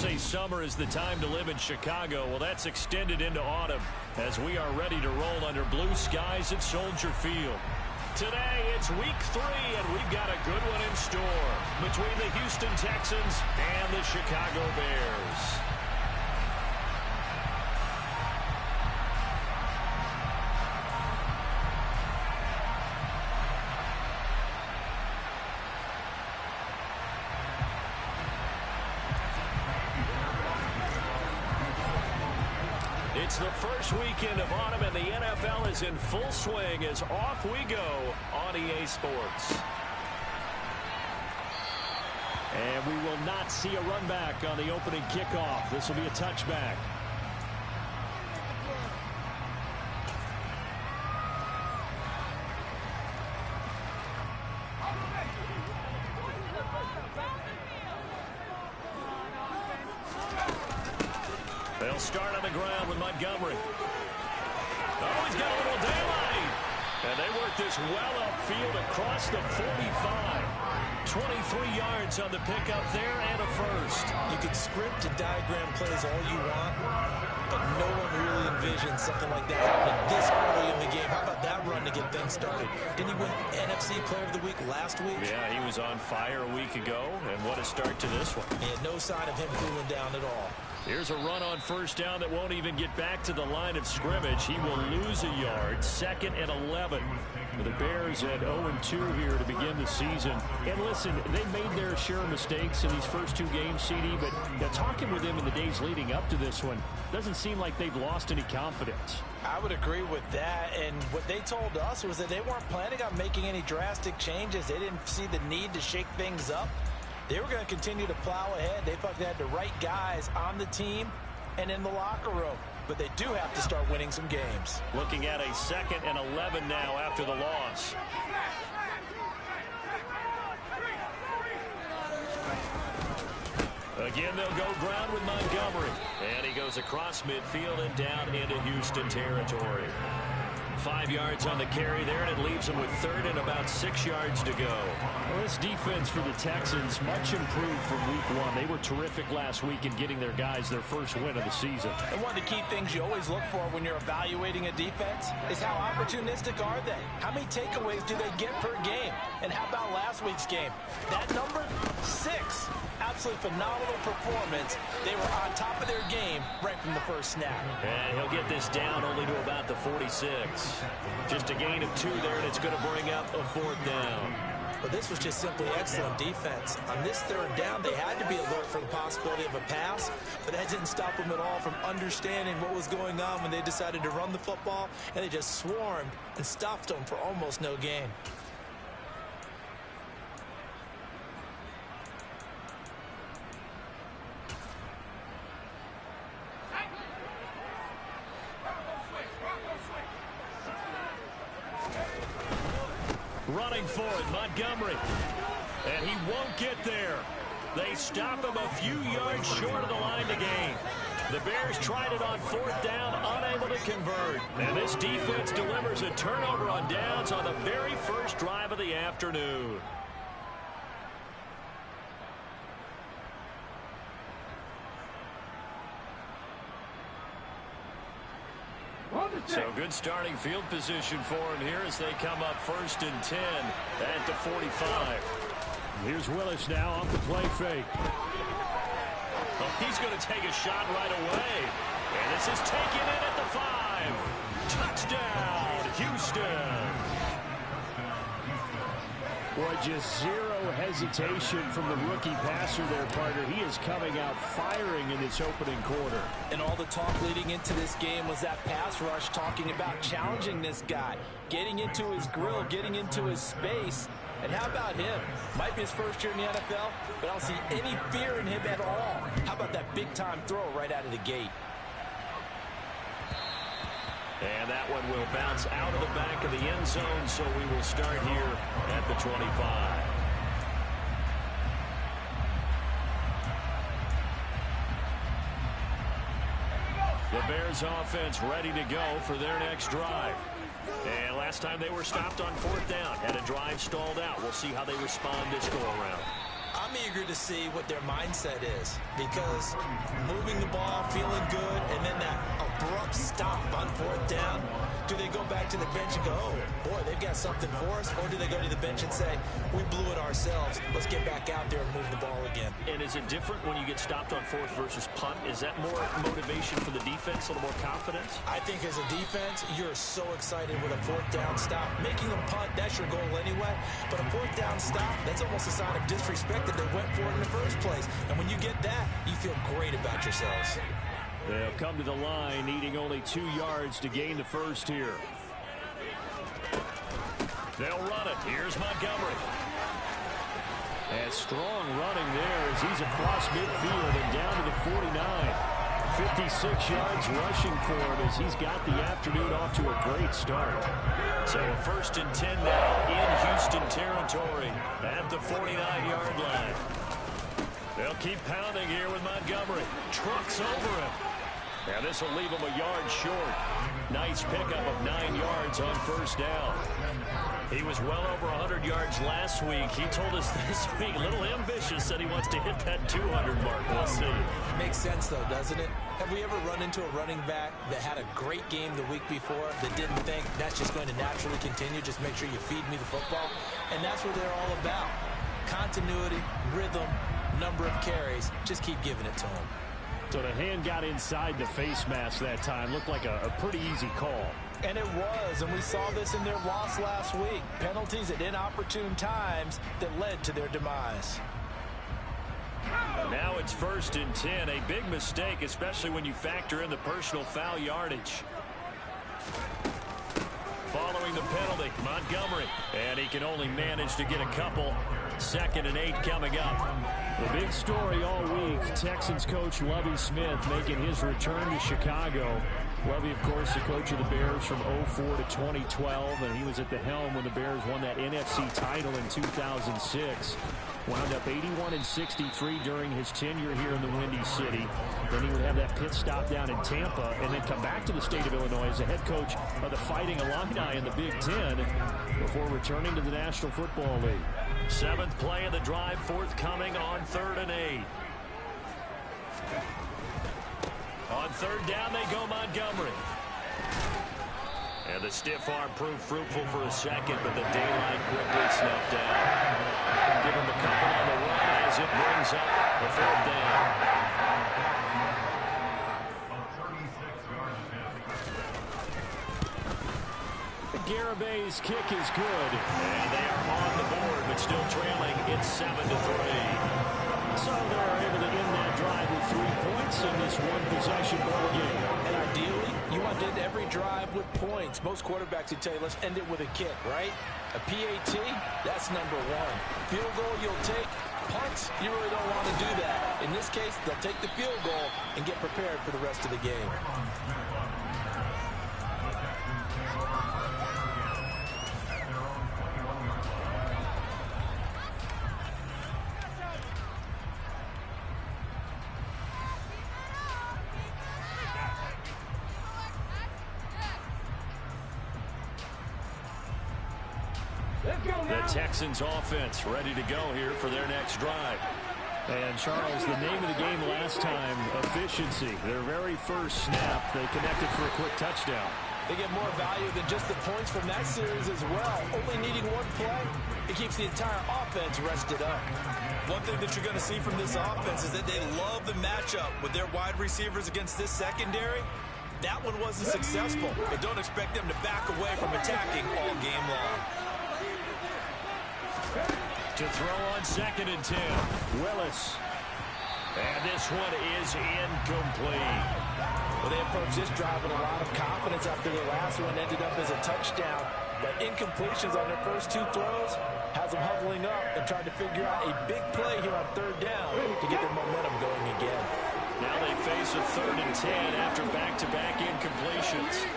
say summer is the time to live in Chicago. Well, that's extended into autumn as we are ready to roll under blue skies at Soldier Field. Today, it's week 3, and we've got a good one in store between the Houston Texans and the Chicago Bears. It's the first weekend of autumn, and the NFL is in full swing as off we go on EA Sports. And we will not see a run back on the opening kickoff. This will be a touchback. They'll start on the ground with Montgomery. Oh, he's got a little daylight. And they work this well upfield across the 45. 23 yards on the pickup there and a first. You can script and diagram plays all you want, but no one really envisions something like that happening this early in the game. How about that run to get things started? Didn't he win NFC Player of the Week last week? Yeah, he was on fire a week ago, and what a start to this one. He had no sign of him cooling down at all. Here's a run on first down that won't even get back to the line of scrimmage. He will lose a yard. 2nd and 11. The Bears at 0-2 here to begin the season. And listen, they made their share of mistakes in these first 2 games, CD, but talking with them in the days leading up to this one, doesn't seem like they've lost any confidence. I would agree with that, and what they told us was that they weren't planning on making any drastic changes. They didn't see the need to shake things up. They were going to continue to plow ahead. They thought they had the right guys on the team and in the locker room. But they do have to start winning some games. Looking at a 2nd and 11 now after the loss. Again, they'll go ground with Montgomery. And he goes across midfield and down into Houston territory. 5 yards on the carry there, and it leaves them with 3rd and about 6 yards to go. Well, this defense for the Texans, much improved from week 1. They were terrific last week in getting their guys their first win of the season. And one of the key things you always look for when you're evaluating a defense is how opportunistic are they? How many takeaways do they get per game? And how about last week's game? That number, 6. Absolutely phenomenal performance. They were on top of their game right from the first snap. And he'll get this down only to about the 46. Just a gain of 2 there, and it's going to bring up a 4th down. But this was just simply excellent defense. On this 3rd down, they had to be alert for the possibility of a pass, but that didn't stop them at all from understanding what was going on when they decided to run the football, and they just swarmed and stopped them for almost no gain. Running for it, Montgomery. And he won't get there. They stop him a few yards short of the line to gain. The Bears tried it on 4th down, unable to convert. And this defense delivers a turnover on downs on the very first drive of the afternoon. So good starting field position for him here as they come up 1st and 10 at the 45. Here's Willis now off the play fake. Oh, he's going to take a shot right away. And this is taken in at the 5. Touchdown, Houston. Boy, just zero hesitation from the rookie passer there, partner. He is coming out firing in this opening quarter. And all the talk leading into this game was that pass rush, talking about challenging this guy, getting into his grill, getting into his space. And how about him? Might be his first year in the NFL, but I don't see any fear in him at all. How about that big-time throw right out of the gate? And that one will bounce out of the back of the end zone, so we will start here at the 25. The Bears offense ready to go for their next drive. And last time they were stopped on 4th down, had a drive stalled out. We'll see how they respond this go-around. I'm eager to see what their mindset is, because moving the ball, feeling good, and then that abrupt stop on 4th down, do they go back to the bench and go, oh, boy, they've got something for us, or do they go to the bench and say, we blew it ourselves, let's get back out there and move the ball again? And is it different when you get stopped on 4th versus punt? Is that more motivation for the defense, a little more confidence? I think as a defense, you're so excited with a 4th down stop. Making a punt, that's your goal anyway, but a 4th down stop, that's almost a sign of disrespect that they went for it in the first place. And when you get that, you feel great about yourselves. They'll come to the line, needing only 2 yards to gain the first here. They'll run it. Here's Montgomery. And strong running there as he's across midfield and down to the 49. 56 yards rushing for him as he's got the afternoon off to a great start. So a 1st and 10 now in Houston territory at the 49-yard line. They'll keep pounding here with Montgomery. Trucks over him. Now this will leave him a yard short. Nice pickup of 9 yards on 1st down. He was well over 100 yards last week. He told us this week, a little ambitious, said he wants to hit that 200 mark. We'll see. Makes sense, though, doesn't it? Have we ever run into a running back that had a great game the week before that didn't think that's just going to naturally continue, just make sure you feed me the football? And that's what they're all about. Continuity, rhythm, number of carries. Just keep giving it to them. So the hand got inside the face mask that time. Looked like a pretty easy call. And it was, and we saw this in their loss last week. Penalties at inopportune times that led to their demise. Now it's 1st and 10. A big mistake, especially when you factor in the personal foul yardage. Following the penalty, Montgomery. And he can only manage to get a couple. 2nd and 8 coming up. The big story all week, Texans coach Lovie Smith making his return to Chicago. Lovie, of course, the coach of the Bears from 2004 to 2012, and he was at the helm when the Bears won that NFC title in 2006. Wound up 81-63 during his tenure here in the Windy City. Then he would have that pit stop down in Tampa and then come back to the state of Illinois as the head coach of the Fighting Illini in the Big Ten before returning to the National Football League. 7th play of the drive forthcoming on 3rd and 8. On 3rd down they go Montgomery. And the stiff arm proved fruitful for a second, but the daylight quickly snuffed out. Give him a couple on the run as it brings up the 4th down. Garabay's kick is good. And they are on the board, but still trailing. It's 7-3. So they're able to end that drive with 3 points in this one-possession ball game. And ideally, you want to end every drive with points. Most quarterbacks would tell you, let's end it with a kick, right? A PAT, that's number 1. Field goal, you'll take. Punts, you really don't want to do that. In this case, they'll take the field goal and get prepared for the rest of the game. The Texans offense ready to go here for their next drive. And Charles, the name of the game last time, efficiency. Their very first snap, they connected for a quick touchdown. They get more value than just the points from that series as well. Only needing 1 play, it keeps the entire offense rested up. One thing that you're going to see from this offense is that they love the matchup with their wide receivers against this secondary. That one wasn't successful, but don't expect them to back away from attacking all game long. To throw on 2nd and 10. Willis. And this one is incomplete. Well, they approached this drive with a lot of confidence after the last one ended up as a touchdown. But incompletions on their first 2 throws has them huddling up and trying to figure out a big play here on 3rd down to get their momentum going again. Now they face a 3rd and 10 after back-to-back incompletions.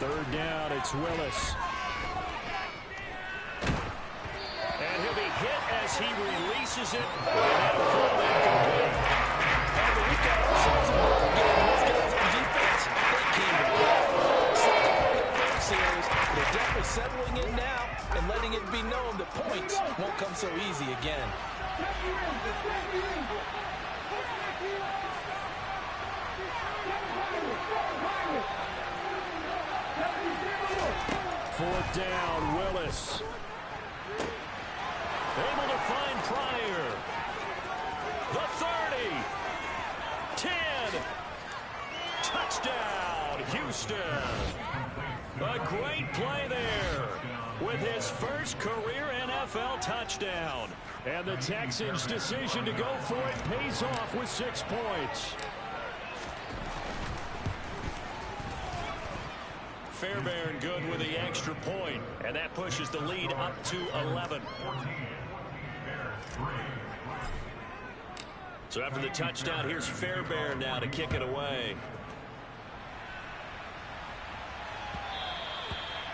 Third down, it's Willis. And he'll be hit as he releases it. And that'll fall incomplete. And we've got ourselves a ball game. Those guys on defense, they came to play. Second play of the series, they're definitely settling in letting it be known that points won't come so easy again. Fourth down, Willis. Able to find Pryor. The 30. 10. Touchdown, Houston. A great play there with his first career NFL touchdown. And the Texans' decision to go for it pays off with 6 points. Fairbairn good with the extra point, and that pushes the lead up to 11. So after the touchdown, here's Fairbairn now to kick it away.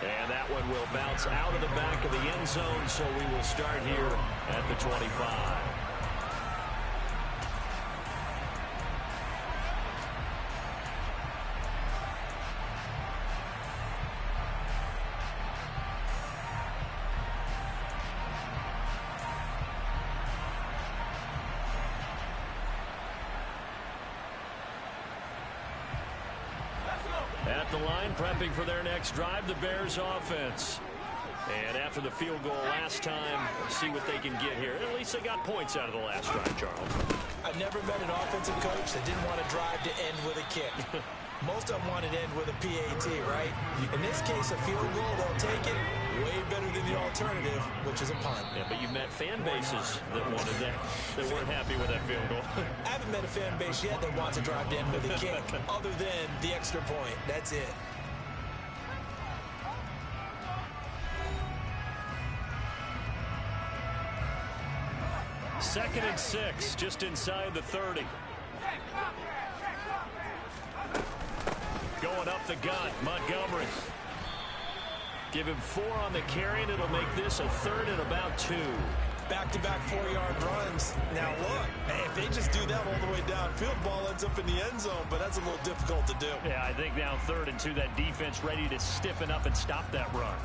And that one will bounce out of the back of the end zone, so we will start here at the 25. At the line, prepping for their next drive, the Bears offense. And after the field goal last time, see what they can get here. At least they got points out of the last drive, Charles. I've never met an offensive coach that didn't want to drive to end with a kick. Most of them wanted to end with a PAT, right? In this case, a field goal, they'll take it. Way better than the alternative, which is a punt. Yeah, but you've met fan bases that wanted that. They weren't happy with that field goal. I haven't met a fan base yet that wants to drive to end with a kick, other than the extra point. That's it. Second and 6, just inside the 30. Going up the gut, Montgomery. Give him 4 on the carry, and it'll make this a 3rd and about 2. Back-to-back 4-yard runs. Now look, if they just do that all the way downfield, ball ends up in the end zone, but that's a little difficult to do. Yeah, I think now 3rd and 2, that defense ready to stiffen up and stop that run.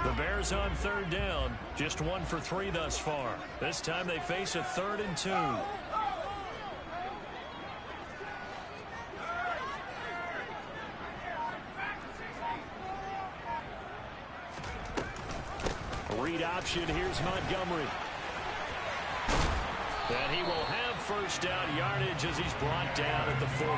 The Bears on 3rd down, just 1 for 3 thus far. This time they face a 3rd and 2. Read option, here's Montgomery. And he will have first down yardage as he's brought down at the 41.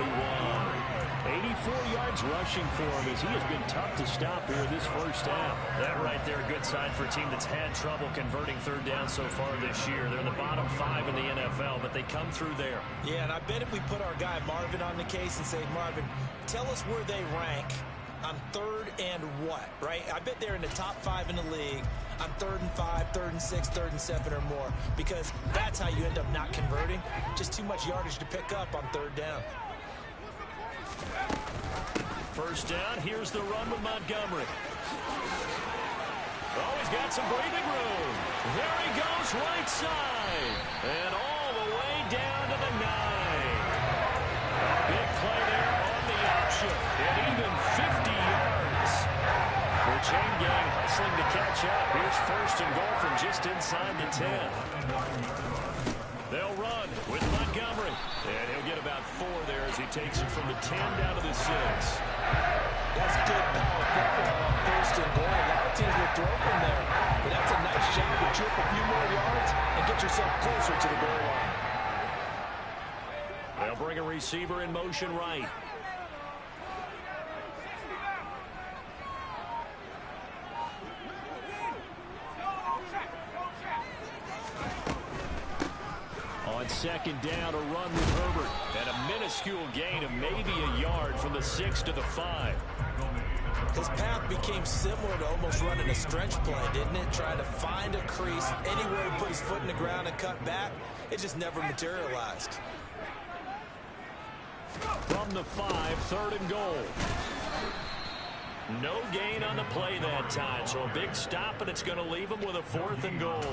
84 yards rushing for him as he has been tough to stop here this first half. That right there, a good sign for a team that's had trouble converting 3rd down so far this year. They're in the bottom 5 in the NFL, but they come through there. Yeah, and I bet if we put our guy Marvin on the case and say, Marvin, tell us where they rank on 3rd and what, right? I bet they're in the top 5 in the league on 3rd and 5, 3rd and 6, 3rd and 7 or more, because that's how you end up not converting. Just too much yardage to pick up on 3rd down. First down, here's the run with Montgomery. Oh, he's got some breathing room. There he goes, right side. And all the way down to the 9. A big play there on the option. And even 50 yards. The chain gang hustling to catch up. Here's first and goal from just inside the 10. They'll run with Montgomery. And he'll get about 4 there as he takes it from the 10 down to the 6. That's good power football on first and goal. A lot of teams will throw from there. But that's a nice job to chip a few more yards and get yourself closer to the goal line. They'll bring a receiver in motion right. On second down, a run with Herbert. And a minuscule gain of maybe a yard from the 6 to the 5. His path became similar to almost running a stretch play, didn't it? Trying to find a crease, anywhere to put his foot in the ground and cut back. It just never materialized. From the 5, 3rd and goal. No gain on the play that time, so a big stop, and it's going to leave him with a 4th and goal.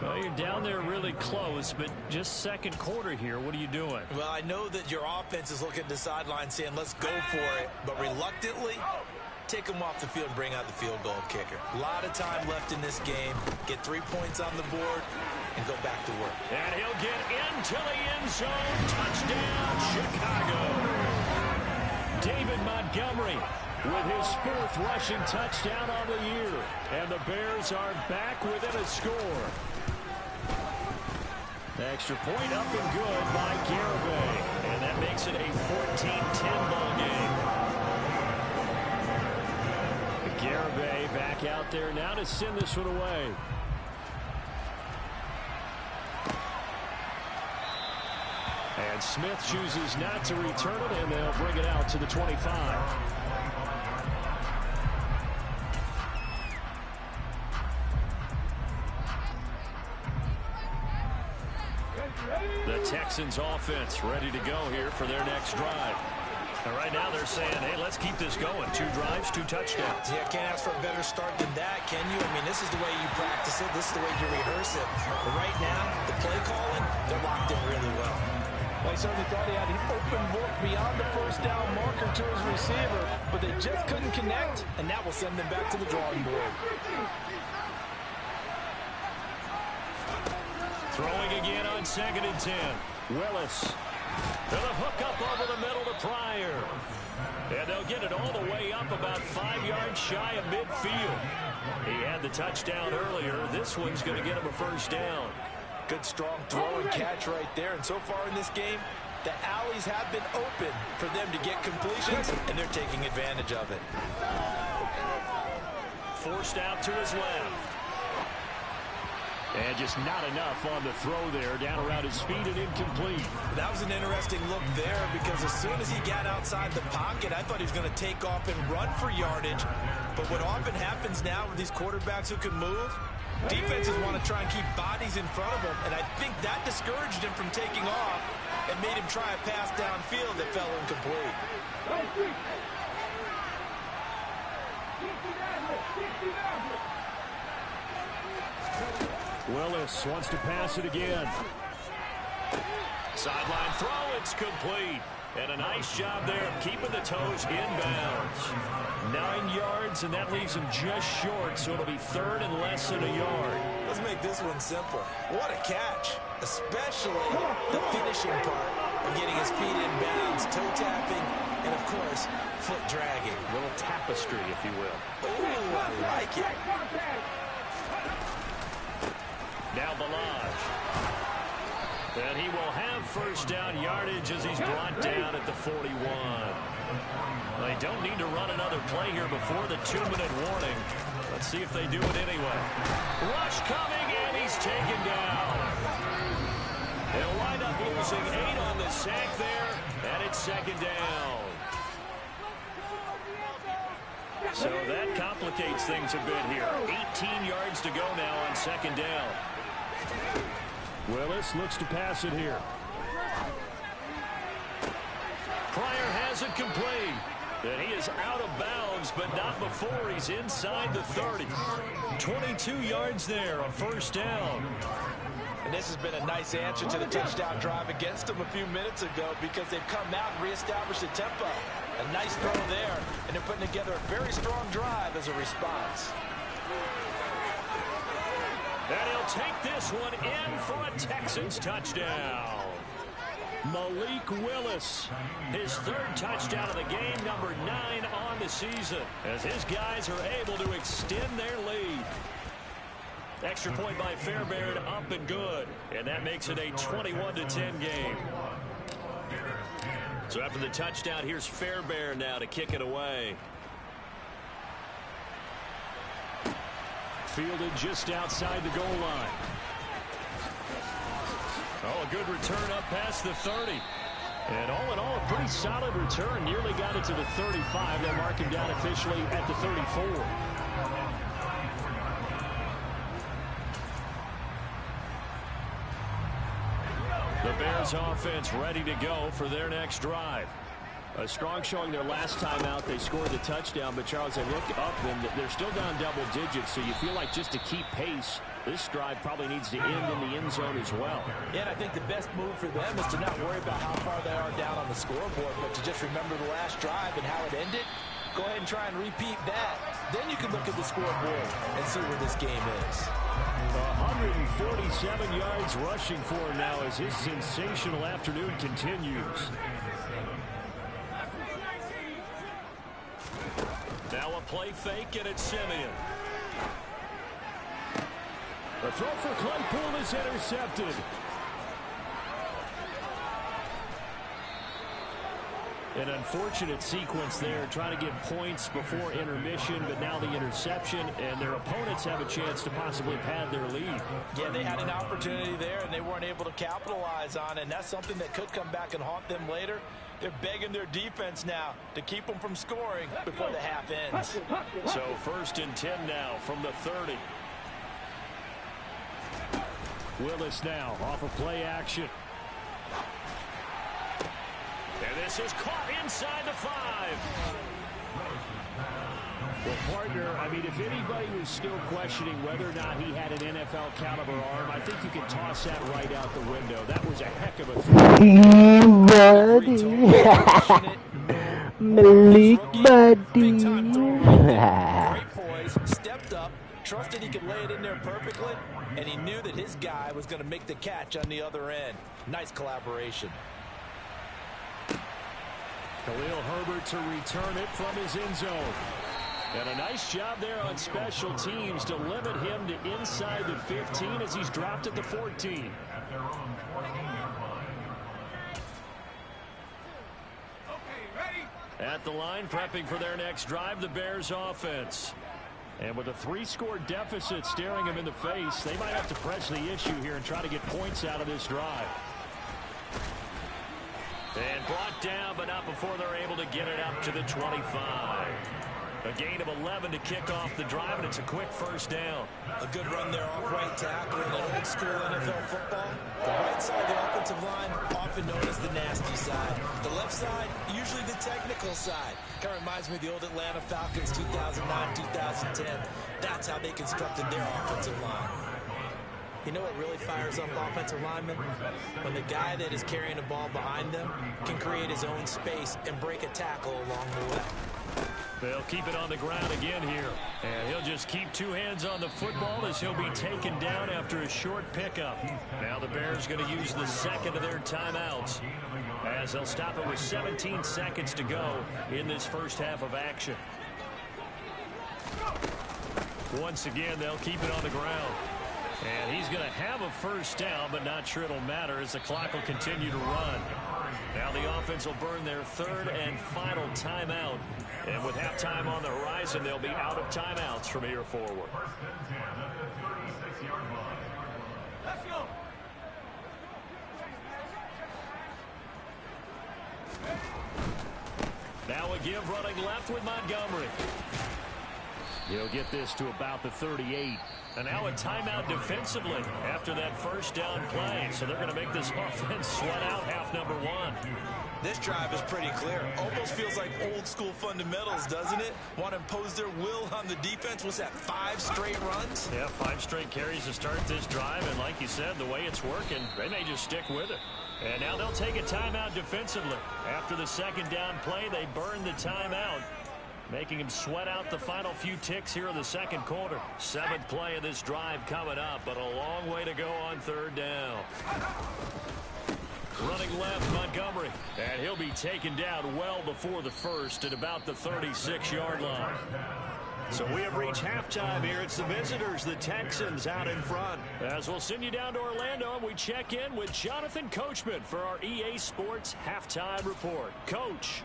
Well, you're down there really close, but just second quarter here. What are you doing? Well, I know that your offense is looking at the sideline saying, let's go for it. But reluctantly, take them off the field and bring out the field goal kicker. A lot of time left in this game. Get 3 points on the board and go back to work. And he'll get into the end zone. Touchdown, Chicago. David Montgomery with his 4th rushing touchdown on the year. And the Bears are back within a score. Extra point up and good by Garibay. And that makes it a 14-10 ball game. Garibay back out there now to send this one away. And Smith chooses not to return it, and they'll bring it out to the 25. The Texans offense ready to go here for their next drive. And right now they're saying, hey, let's keep this going. 2 drives, 2 touchdowns. Yeah, can't ask for a better start than that, can you? I mean, this is the way you practice it. This is the way you rehearse it. But right now, the play calling, they're locked in really well. Well, he certainly thought he had an open look beyond the first down marker to his receiver, but they just couldn't connect, and that will send them back to the drawing board. Throwing again on 2nd and 10. Willis. And a hook up over the middle to Pryor. And they'll get it all the way up about 5 yards shy of midfield. He had the touchdown earlier. This one's going to get him a first down. Good strong throw and catch right there. And so far in this game, the alleys have been open for them to get completions, and they're taking advantage of it. Forced out to his left. And just not enough on the throw there. Down around his feet and incomplete. That was an interesting look there because as soon as he got outside the pocket, I thought he was going to take off and run for yardage. But what often happens now with these quarterbacks who can move, defenses want to try and keep bodies in front of them. And I think that discouraged him from taking off and made him try a pass downfield that fell incomplete. Willis wants to pass it again. Sideline throw, it's complete. And a nice job there of keeping the toes inbounds. 9 yards, and that leaves him just short, so it'll be 3rd and less than a yard. Let's make this one simple. What a catch, especially the finishing part of getting his feet inbounds, toe tapping, and of course, foot dragging. A little tapestry, if you will. Ooh, I like it. Now Balaj. And he will have first down yardage as he's brought down at the 41. They don't need to run another play here before the 2-minute warning. Let's see if they do it anyway. Rush coming, and he's taken down. They'll wind up losing 8 on the sack there, and it's 2nd down. So that complicates things a bit here. 18 yards to go now on 2nd down. Willis looks to pass it here. Pryor has it complete. And he is out of bounds, but not before he's inside the 30. 22 yards there, a first down. And this has been a nice answer to the touchdown drive against them a few minutes ago because they've come out and reestablished the tempo. A nice throw there, and they're putting together a very strong drive as a response. And he'll take this one in for a Texans touchdown. Malik Willis, his 3rd touchdown of the game, number 9 on the season, as his guys are able to extend their lead. Extra point by Fairbairn, up and good, and that makes it a 21-10 game. So after the touchdown, here's Fairbairn now to kick it away. Fielded just outside the goal line. Oh, a good return up past the 30. And all in all, a pretty solid return. Nearly got it to the 35. They'll mark him down officially at the 34. The Bears offense ready to go for their next drive. A strong showing their last time out. They scored the touchdown, but Charles, they look up and they're still down double digits, so you feel like just to keep pace, this drive probably needs to end in the end zone as well. Yeah, and I think the best move for them is to not worry about how far they are down on the scoreboard, but to just remember the last drive and how it ended. Go ahead and try and repeat that. Then you can look at the scoreboard and see where this game is. 147 yards rushing for him now as his sensational afternoon continues. Now a play fake, and it's Simeon. The throw for Claypool is intercepted. An unfortunate sequence there, trying to get points before intermission, but now the interception, and their opponents have a chance to possibly pad their lead. Yeah, they had an opportunity there, and they weren't able to capitalize on it, and that's something that could come back and haunt them later. They're begging their defense now to keep them from scoring before the half ends. So 1st and 10 now from the 30. Willis now off of play action. And this is caught inside the 5. Well, partner, I mean, if anybody was still questioning whether or not he had an NFL caliber arm, I think you can toss that right out the window. That was a heck of a throw. Malik Buddy. Great poise, stepped up, trusted he could lay it in there perfectly, and he knew that his guy was going to make the catch on the other end. Nice collaboration. Khalil Herbert to return it from his end zone. And a nice job there on special teams to limit him to inside the 15 as he's dropped at the 14. At the line, prepping for their next drive, the Bears offense. And with a 3-score deficit staring them in the face, they might have to press the issue here and try to get points out of this drive. And brought down, but not before they're able to get it up to the 25. A gain of 11 to kick off the drive, and it's a quick 1st down. A good run there off right tackle in old school NFL football. The right side of the offensive line, often known as the nasty side. The left side, usually the technical side. Kind of reminds me of the old Atlanta Falcons 2009, 2010. That's how they constructed their offensive line. You know what really fires up offensive linemen? When the guy that is carrying the ball behind them can create his own space and break a tackle along the way. They'll keep it on the ground again here. And he'll just keep 2 hands on the football as he'll be taken down after a short pickup. Now the Bears going to use the second of their timeouts as they'll stop it with 17 seconds to go in this first half of action. Once again, they'll keep it on the ground. And he's going to have a 1st down, but not sure it'll matter as the clock will continue to run. Now the offense will burn their 3rd and final timeout. And with halftime on the horizon, they'll be out of timeouts from here forward. Let's go. Now a give running left with Montgomery. He'll get this to about the 38. And now a timeout defensively after that 1st down play. So they're going to make this offense sweat out half number 1. This drive is pretty clear. Almost feels like old school fundamentals, doesn't it? Want to impose their will on the defense. What's that, 5 straight runs? Yeah, 5 straight carries to start this drive. And like you said, the way it's working, they may just stick with it. And now they'll take a timeout defensively. After the 2nd down play, they burn the timeout, making him sweat out the final few ticks here in the 2nd quarter. 7th play of this drive coming up, but a long way to go on 3rd down. Running left, Montgomery. And he'll be taken down well before the 1st at about the 36-yard line. So we have reached halftime here. It's the visitors, the Texans, out in front. As we'll send you down to Orlando, and we check in with Jonathan Coachman for our EA Sports Halftime Report. Coach.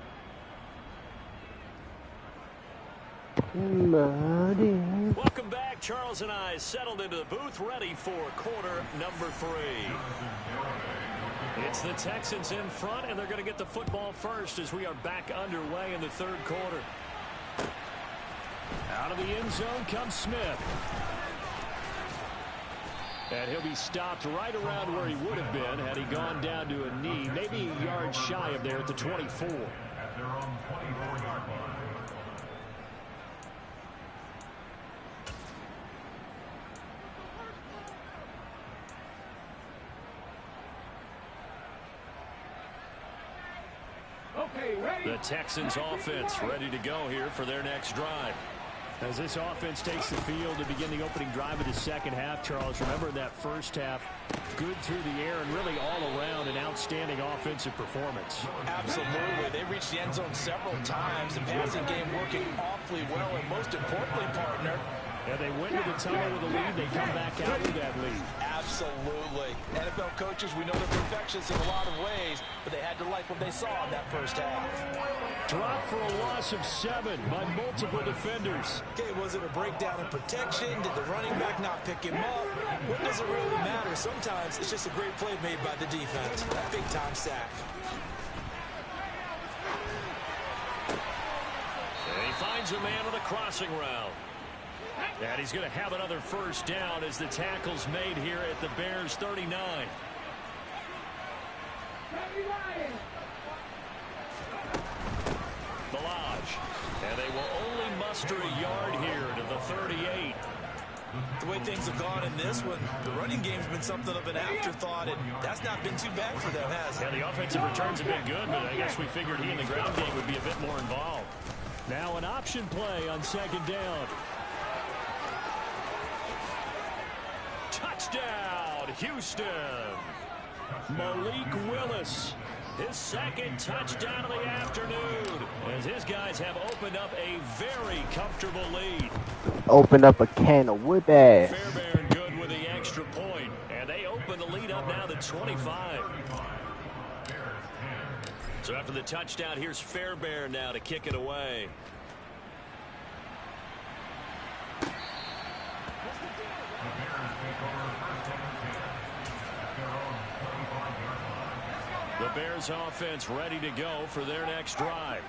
Welcome back. Charles and I settled into the booth, ready for quarter number 3. It's the Texans in front, and they're going to get the football first as we are back underway in the 3rd quarter. Out of the end zone comes Smith. And he'll be stopped right around where he would have been had he gone down to a knee, maybe a yard shy of there at the 24. Okay, The Texans offense ready to go here for their next drive. As this offense takes the field to begin the opening drive of the second half, Charles, remember that first half, good through the air and really all around an outstanding offensive performance. Absolutely. They reached the end zone several times. The passing game working awfully well, and most importantly, partner, and they went to the tunnel with a lead. They come back out with that lead. Absolutely. NFL coaches, we know they're perfectionists in a lot of ways, but they had to like what they saw in that first half. Drop for a loss of 7 by multiple defenders. Okay, was it a breakdown in protection? Did the running back not pick him up? What does it really matter? Sometimes it's just a great play made by the defense. Big-time sack. And he finds a man on the crossing route. And he's going to have another first down as the tackle's made here at the Bears' 39. And they will only muster a yard here to the 38. The way things have gone in this one, the running game's been something of an afterthought, and that's not been too bad for them, has it? Yeah, the offensive returns have been good, but I guess we figured he in the ground game would be a bit more involved. Now an option play on second down. Touchdown, Houston. Malik Willis. His second touchdown of the afternoon, as his guys have opened up a very comfortable lead. Open up a can of whip ass. Fairbairn good with the extra point, and they open the lead up now to 25. So after the touchdown, here's Fairbairn now to kick it away. The Bears offense ready to go for their next drive.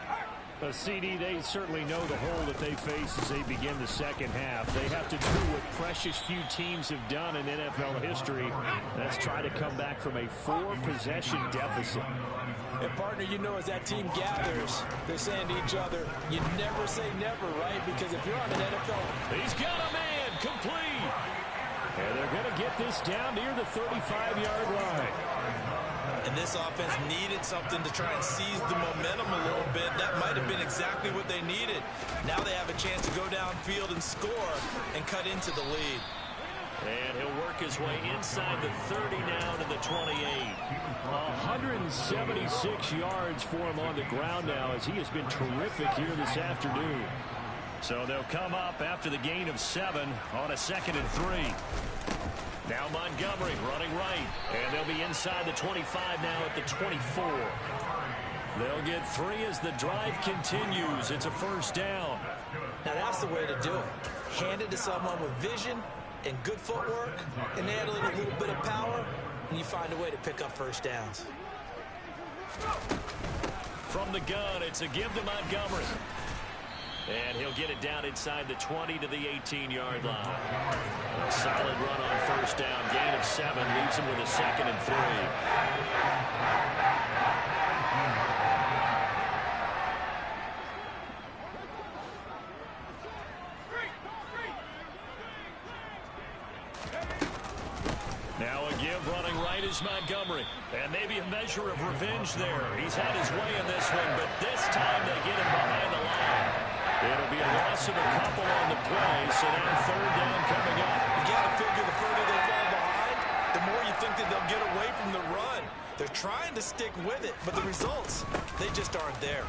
CD, they certainly know the hole that they face as they begin the second half. They have to do what precious few teams have done in NFL history. That's try to come back from a 4-possession deficit. And partner, you know, as that team gathers, they're saying to each other, you never say never, right? Because if you're on an NFL... He's got a man complete. And they're going to get this down near the 35-yard line. And this offense needed something to try and seize the momentum a little bit. That might have been exactly what they needed. Now they have a chance to go downfield and score and cut into the lead. And he'll work his way inside the 30 now to the 28. 176 yards for him on the ground now as he has been terrific here this afternoon. So they'll come up after the gain of 7 on a 2nd and 3. Now Montgomery running right, and they'll be inside the 25 now at the 24. They'll get 3 as the drive continues. It's a first down. Now that's the way to do it. Hand it to someone with vision and good footwork, and add a little bit of power, and you find a way to pick up first downs. From the gun, it's a give to Montgomery. And he'll get it down inside the 20 to the 18-yard line. A solid run on first down. Gain of 7 leaves him with a 2nd and 3. Now a give running right is Montgomery. And maybe a measure of revenge there. He's had his way in this one, but this time they get him behind the line. It'll be a loss of a couple on the play, so now 3rd down coming up. You got to figure the further they fall behind, the more you think that they'll get away from the run. They're trying to stick with it, but the results, they just aren't there.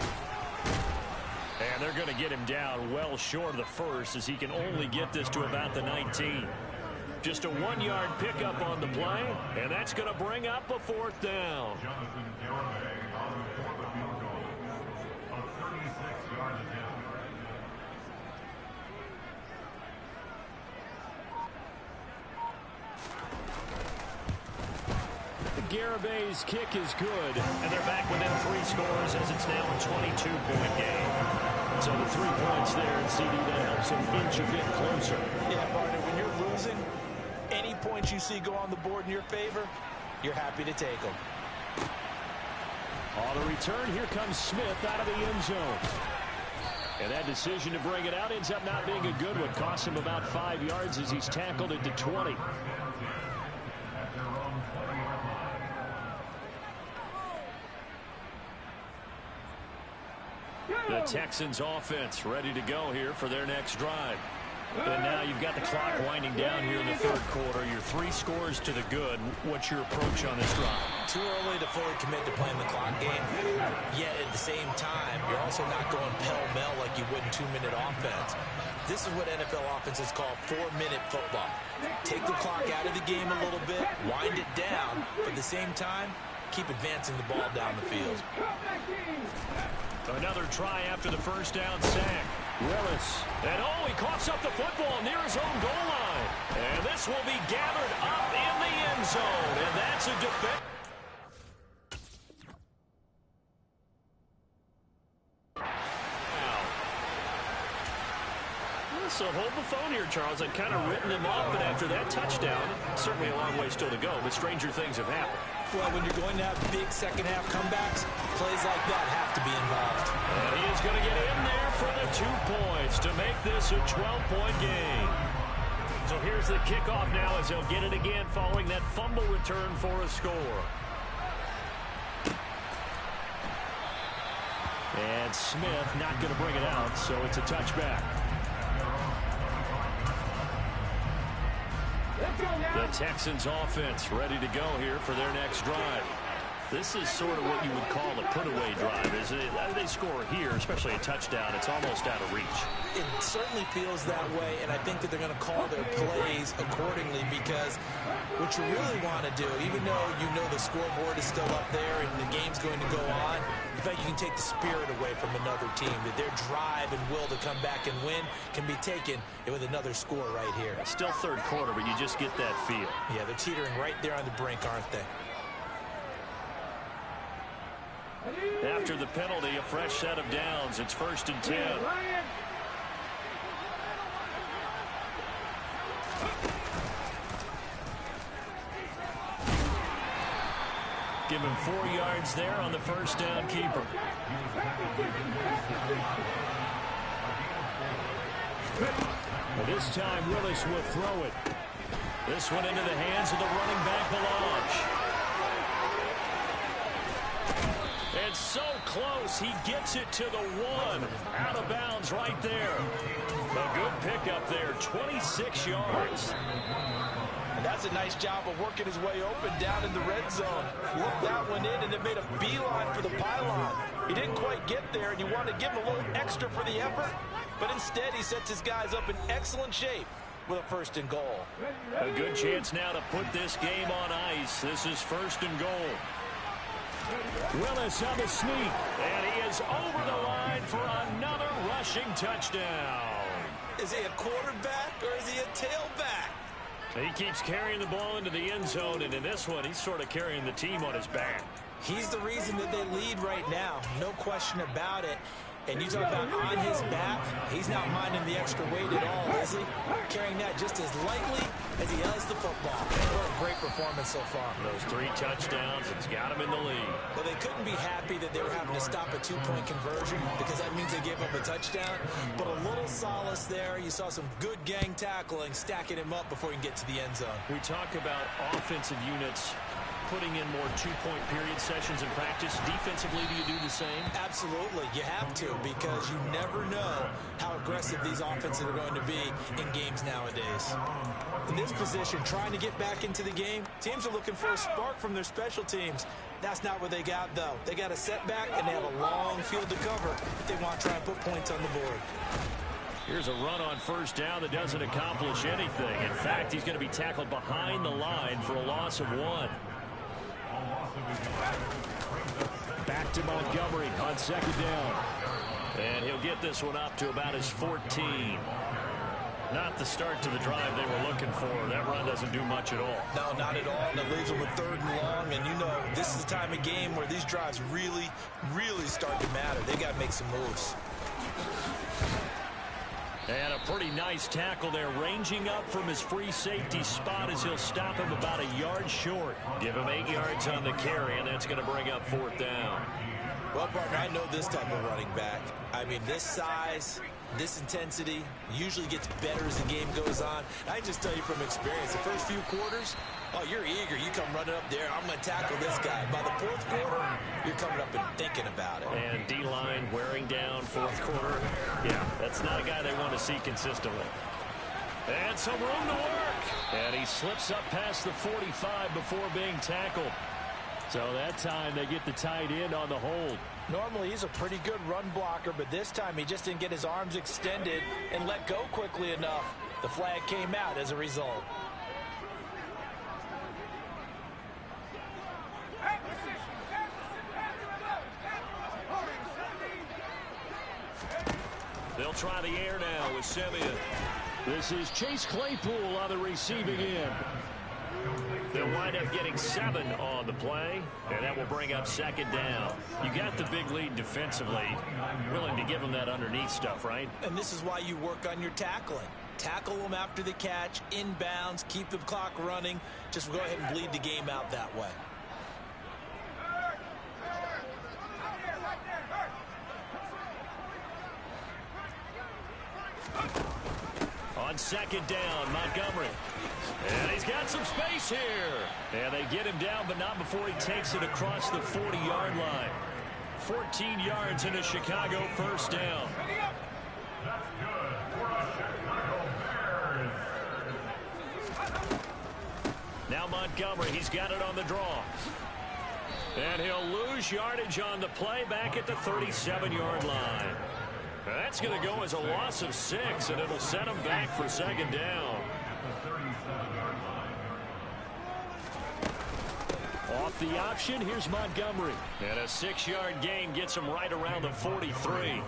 And they're going to get him down well short of the first as he can only get this to about the 19. Just a 1-yard pickup on the play, and that's going to bring up a 4th down. Garabay's kick is good, and they're back within 3 scores as it's now a 22-point game. So the 3 points there, and CD, that helps them inch a bit closer. Yeah, partner, when you're losing, any points you see go on the board in your favor, you're happy to take them. On the return, here comes Smith out of the end zone. And that decision to bring it out ends up not being a good one. Costs him about 5 yards as he's tackled at the 20. The Texans offense ready to go here for their next drive. And now you've got the clock winding down here in the third quarter. Your 3 scores to the good. What's your approach on this drive? Too early to fully commit to playing the clock game. Yet at the same time, you're also not going pell-mell like you would in 2-minute offense. This is what NFL offenses call 4-minute football. Take the clock out of the game a little bit, wind it down, but at the same time, keep advancing the ball down the field. Another try after the first down sack. Willis. And he coughs up the football near his own goal line. And this will be gathered up in the end zone. And that's a defense. So hold the phone here, Charles. I've kind of written him off, but after that touchdown, certainly a long way still to go, but stranger things have happened. Well, when you're going to have big second-half comebacks, plays like that have to be involved. And he is going to get in there for the 2 points to make this a 12-point game. So here's the kickoff now as he'll get it again following that fumble return for a score. And Smith not going to bring it out, so it's a touchback. The Texans offense ready to go here for their next drive. This is sort of what you would call a put-away drive, isn't it? They score here, especially a touchdown. It's almost out of reach. It certainly feels that way, and I think that they're going to call their plays accordingly because what you really want to do, even though you know the scoreboard is still up there and the game's going to go on, in fact, you can take the spirit away from another team, that their drive and will to come back and win can be taken with another score right here. Still third quarter, but you just get that feel. Yeah, they're teetering right there on the brink, aren't they? After the penalty, a fresh set of downs. It's 1st and 10. Give him 4 yards there on the first down keeper. This time Willis will throw it. This one into the hands of the running back Belange. And so close, he gets it to the 1. Out of bounds right there. A good pickup there, 26 yards. And that's a nice job of working his way open down in the red zone. Looked that one in and then made a beeline for the pylon. He didn't quite get there, and you want to give him a little extra for the effort. But instead, he sets his guys up in excellent shape with a 1st and goal. A good chance now to put this game on ice. This is 1st and goal. Willis on the sneak, and he is over the line for another rushing touchdown. Is he a quarterback or is he a tailback? He keeps carrying the ball into the end zone, and in this one, he's sort of carrying the team on his back. He's the reason that they lead right now, no question about it. And you talk about on his back, he's not minding the extra weight at all, is he? Carrying that just as lightly as he does the football. What a great performance so far. Those 3 touchdowns, it's got him in the lead. Well, they couldn't be happy that they were having to stop a 2-point conversion because that means they gave up a touchdown. But a little solace there. You saw some good gang tackling, stacking him up before he can get to the end zone. We talk about offensive units putting in more 2-point period sessions in practice. Defensively, do you do the same? Absolutely. You have to, because you never know how aggressive these offenses are going to be in games nowadays. In this position, trying to get back into the game, teams are looking for a spark from their special teams. That's not what they got, though. They got a setback, and they have a long field to cover if they want to try and put points on the board. Here's a run on first down that doesn't accomplish anything. In fact, he's going to be tackled behind the line for a loss of 1. Back to Montgomery on 2nd down. And he'll get this one up to about his 14. Not the start to the drive they were looking for. That run doesn't do much at all. No, not at all. And it leaves them with 3rd and long. And you know, this is the time of game where these drives really, really start to matter. They got to make some moves. And a pretty nice tackle there, ranging up from his free safety spot as he'll stop him about a yard short. Give him 8 yards on the carry, and that's going to bring up 4th down. Well, partner, I know this type of running back. I mean, this size, This intensity usually gets better as the game goes on. I just tell you from experience, the first few quarters, oh, you're eager. You come running up there, I'm going to tackle this guy. By the fourth quarter, you're coming up and thinking about it. And D-line wearing down fourth quarter. Yeah, that's not a guy they want to see consistently. And some room to work. And he slips up past the 45 before being tackled. So that time they get the tight end on the hold. Normally he's a pretty good run blocker, but this time he just didn't get his arms extended and let go quickly enough. The flag came out as a result. They'll try the air now with Simeon. This is Chase Claypool on the receiving end. They'll wind up getting 7 on the play, and that will bring up second down. You got the big lead defensively. Willing to give them that underneath stuff, right? And this is why you work on your tackling. Tackle them after the catch, inbounds, keep the clock running. Just go ahead and bleed the game out that way. On second down, Montgomery. And he's got some space here. And they get him down, but not before he takes it across the 40-yard line. 14 yards into Chicago, first down. Now Montgomery, he's got it on the draw. And he'll lose yardage on the play back at the 37-yard line. That's going to go as a loss of 6, and it'll set him back for second down. Off the option, here's Montgomery. And a 6-yard gain gets him right around the 43.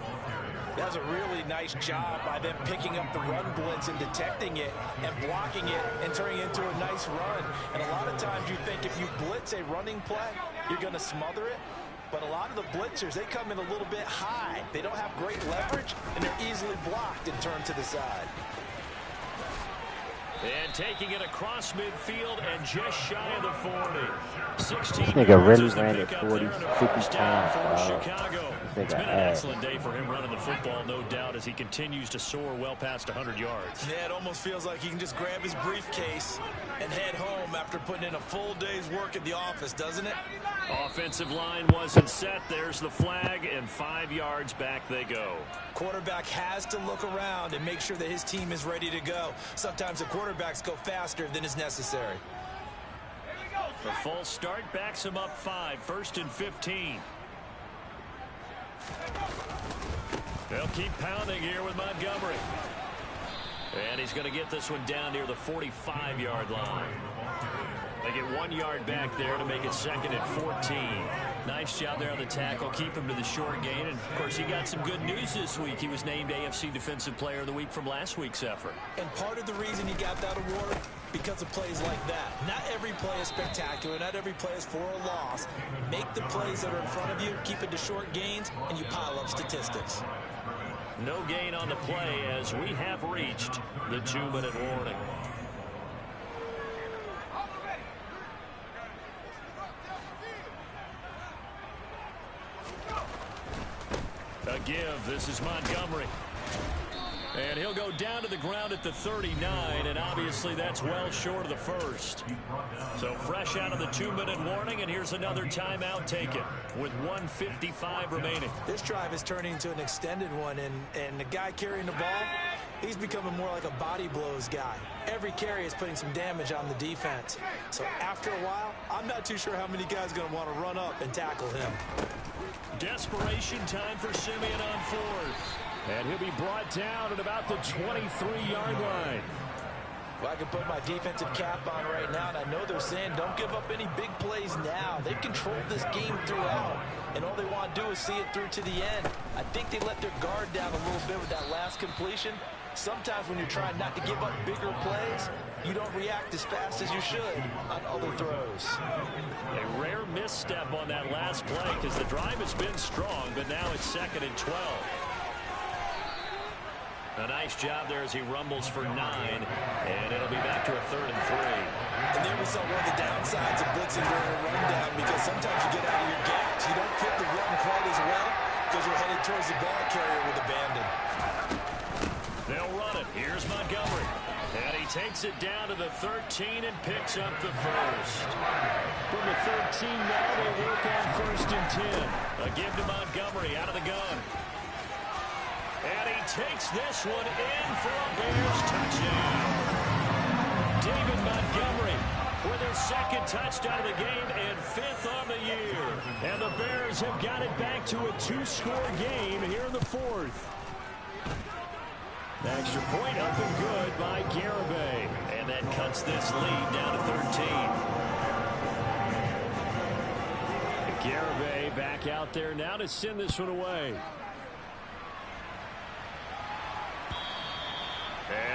That's a really nice job by them picking up the run blitz and detecting it and blocking it and turning it into a nice run. And a lot of times you think if you blitz a running play, you're going to smother it. But a lot of the blitzers, they come in a little bit high. They don't have great leverage, and they're easily blocked and turned to the side. And taking it across midfield and just shy of the 40. 16 This nigga yards really is the ran it pickup 40, there and a 50 first down times, for Chicago. It's been an ass. excellent day for him running the football, no doubt, as he continues to soar well past 100 yards. Yeah, it almost feels like he can just grab his briefcase and head home after putting in a full day's work at the office, doesn't it? Offensive line wasn't set. There's the flag, and 5 yards back they go. Quarterback has to look around and make sure that his team is ready to go. Sometimes the quarterbacks go faster than is necessary. The false start backs him up 5, first and 15. They'll keep pounding here with Montgomery. And he's going to get this one down near the 45-yard line. They get 1 yard back there to make it second and 14. Nice job there on the tackle. Keep him to the short gain. And, of course, he got some good news this week. He was named AFC Defensive Player of the Week from last week's effort. And part of the reason he got that award, because of plays like that. Not every play is spectacular. Not every play is for a loss. Make the plays that are in front of you, keep it to short gains, and you pile up statistics. No gain on the play as we have reached the 2-minute warning. A give. This is Montgomery. And he'll go down to the ground at the 39, and obviously that's well short of the first. So fresh out of the 2-minute warning, and here's another timeout taken with 1:55 remaining. This drive is turning into an extended one, and the guy carrying the ball, he's becoming more like a body blows guy. Every carry is putting some damage on the defense. So after a while, I'm not too sure how many guys are going to want to run up and tackle him. Desperation time for Simeon on fourth. And he'll be brought down at about the 23-yard line. Well, I can put my defensive cap on right now, and I know they're saying don't give up any big plays now. They've controlled this game throughout, and all they want to do is see it through to the end. I think they let their guard down a little bit with that last completion. Sometimes when you're trying not to give up bigger plays, you don't react as fast as you should on other throws. A rare misstep on that last play because the drive has been strong, but now it's second and 12. A nice job there as he rumbles for 9, and it'll be back to a 3rd and 3. And there we saw one of the downsides of blitzing during a rundown, because sometimes you get out of your gaps. You don't fit the run quite as well because you're headed towards the ball carrier with abandon. Here's Montgomery. And he takes it down to the 13 and picks up the first. From the 13 now, they work on 1st and 10. A give to Montgomery out of the gun. And he takes this one in for a Bears touchdown. David Montgomery with his 2nd touchdown of the game and 5th on the year. And the Bears have got it back to a 2-score game here in the 4th. Extra point up and good by Garibay. And that cuts this lead down to 13. Garibay back out there now to send this one away.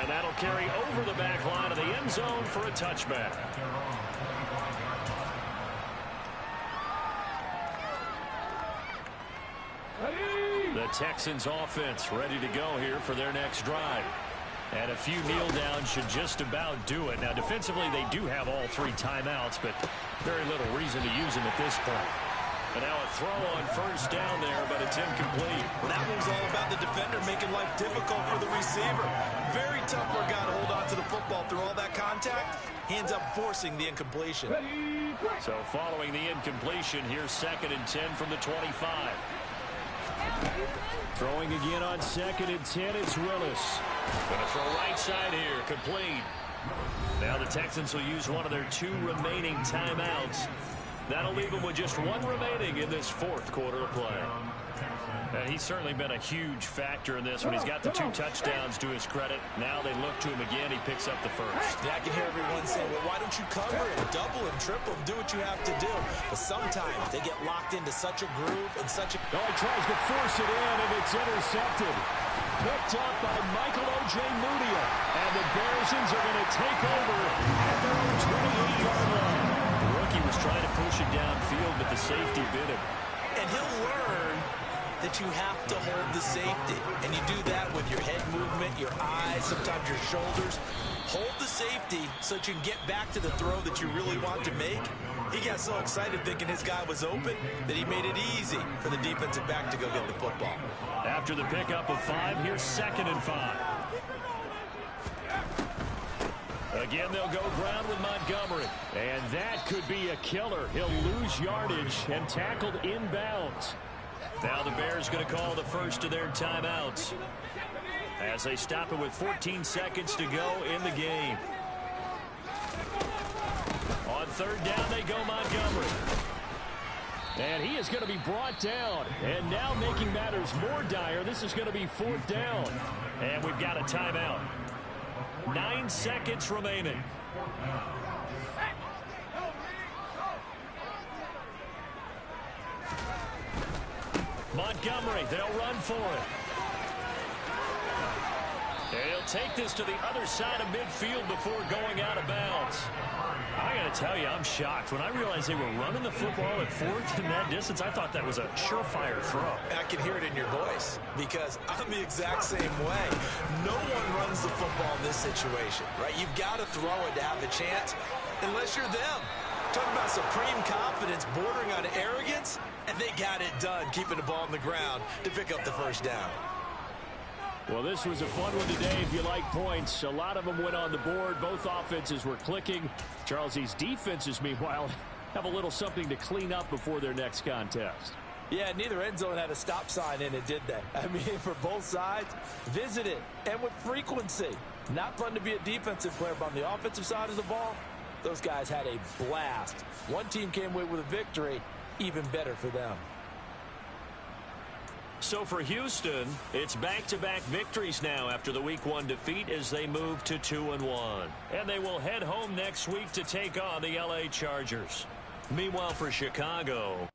And that'll carry over the back line of the end zone for a touchback. The Texans offense ready to go here for their next drive. And a few kneel downs should just about do it. Now defensively they do have all 3 timeouts, but very little reason to use them at this point. And now a throw on 1st down there, but it's incomplete. Well, that one's all about the defender making life difficult for the receiver. Very tough for a guy to hold on to the football through all that contact. He ends up forcing the incompletion. So following the incompletion, here's 2nd and 10 from the 25. Throwing again on 2nd and 10, it's Willis. Going to throw right side here, complete. Now the Texans will use one of their 2 remaining timeouts. That'll leave him with just 1 remaining in this 4th quarter of play. He's certainly been a huge factor in this when he's got the 2 touchdowns to his credit. Now they look to him again. He picks up the 1st. Yeah, I can hear everyone saying, well, why don't you cover him, double him, triple him, do what you have to do. But sometimes they get locked into such a groove and such a... Oh, he tries to force it in, and it's intercepted. Picked up by Michael O.J. Mudia. And the Bearsons are going to take over at their own 28-yard line. The rookie was trying to push it downfield, but the safety bit him. And he'll learn that you have to hold the safety. And you do that with your head movement, your eyes, sometimes your shoulders. Hold the safety so that you can get back to the throw that you really want to make. He got so excited thinking his guy was open that he made it easy for the defensive back to go get the football. After the pickup of 5, here's 2nd and 5. Again, they'll go ground with Montgomery. And that could be a killer. He'll lose yardage and tackled inbounds. Now the Bears going to call the 1st of their timeouts as they stop it with 14 seconds to go in the game. On 3rd down, they go Montgomery. And he is going to be brought down. And now making matters more dire, this is going to be 4th down. And we've got a timeout. 9 seconds remaining. Montgomery, they'll run for it. And he'll take this to the other side of midfield before going out of bounds. I got to tell you, I'm shocked. When I realized they were running the football at 4th in that distance, I thought that was a surefire throw. I can hear it in your voice because I'm the exact same way. No one runs the football in this situation, right? You've got to throw it to have the chance unless you're them. Talking about supreme confidence bordering on arrogance, and they got it done keeping the ball on the ground to pick up the 1st down. Well, this was a fun one today if you like points. A lot of them went on the board. Both offenses were clicking. Charles, these defenses, meanwhile, have a little something to clean up before their next contest. Yeah, neither end zone had a stop sign in it, did they? I mean, for both sides, visit it, and with frequency. Not fun to be a defensive player, but on the offensive side of the ball, those guys had a blast. One team came away with a victory, even better for them. So for Houston, it's back-to-back victories now after the Week 1 defeat as they move to 2-1. And they will head home next week to take on the LA Chargers. Meanwhile, for Chicago...